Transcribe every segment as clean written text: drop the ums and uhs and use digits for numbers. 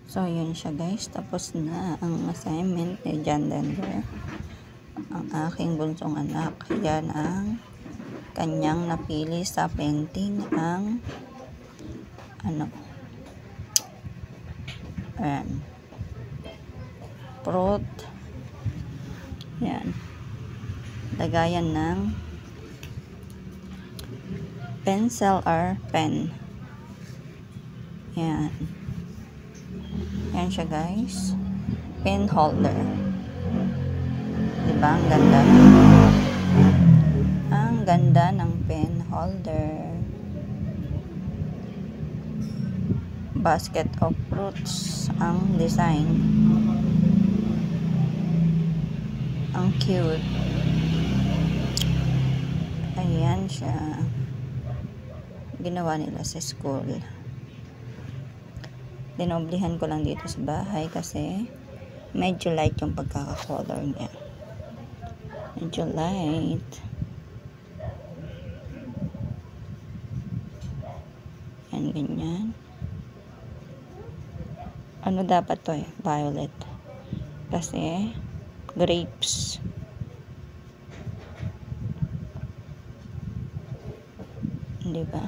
So, yun siya guys. Tapos na ang assignment ni John Denver. Ang aking bunsong anak. Yan ang kanyang napili sa painting. Ang ayan, fruit. Yan. Lagayan ng pencil or pen. Yan. Yan siya guys. Pen holder. Diba? Ang ganda. Ang ganda ng pen holder. Basket of fruits ang design. Ang cute. Ayan siya. Ginawa nila sa school. Dinoblihan ko lang dito sa bahay kasi medyo light yung pagkakakolor niya. Medyo light. Yan, ganyan. Ano dapat to eh? Violet. Kasi grapes. Diba?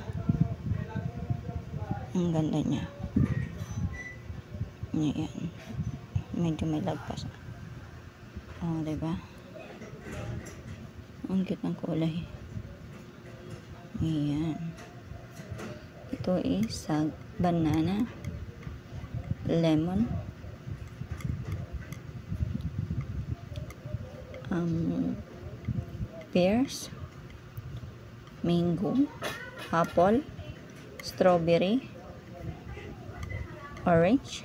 Ang ganda niya. Ayan. Medyo may lagpas. Oh, diba? Ang cute ng kulay. Ayan. Ito is banana, lemon, pears, mango, apple, strawberry, orange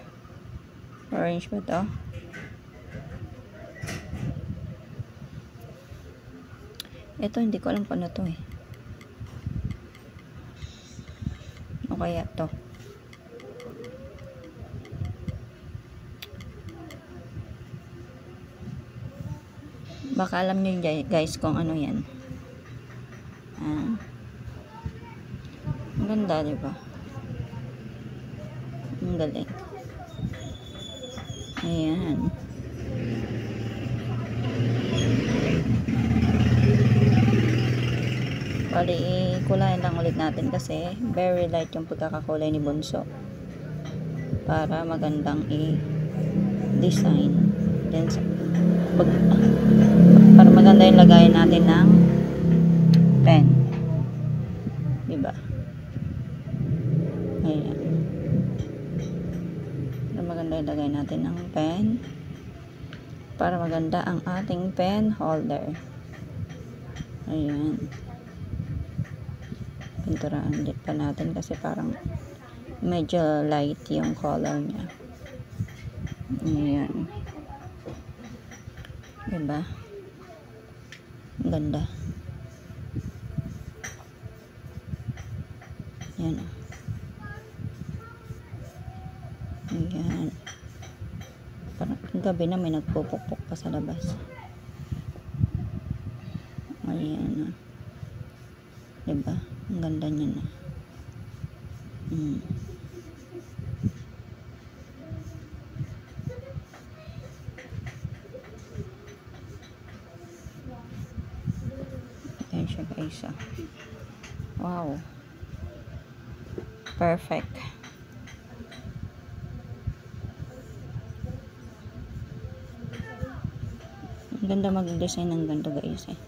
ba to? Ito hindi ko alam kung ano to eh. Ano kaya to? Baka alam nyo guys kung ano yan. Ang ganda, diba? Ang galing. Ayan. Bali, kulayan lang ulit natin kasi very light yung pagkakakulay ni Bunso. Para magandang i-design. Then, para maganda yung lagayan natin ng pen. Diba? Ayan. Para maganda yung lagayan natin ng pen. Para maganda ang ating pen holder. Ayan. Pinturahan din pa natin kasi parang medyo light yung color niya. Ayan. Diba? Ang ganda. Ayan. Ayan. Parang gabi na may nagpupukpok pa sa labas. Ayan. Diba? Ang ganda niya na. Ayan siya guys. Wow. Perfect. Ang ganda mag-design ng ganito guys eh.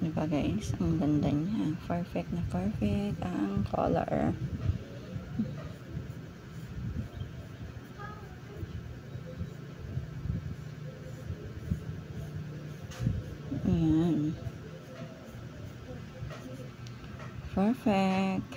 Diba guys? Ang ganda niya. Perfect na perfect ang color. Ayan. Perfect.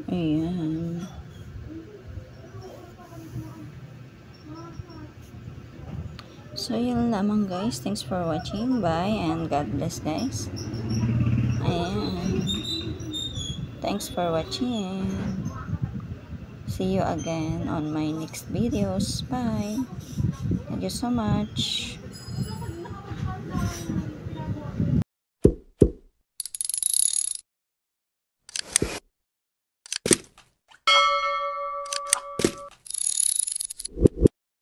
Ayan. So, yun lamang guys. Thanks for watching. Bye and God bless guys. Ayan. Thanks for watching. See you again on my next videos. Bye. Thank you so much.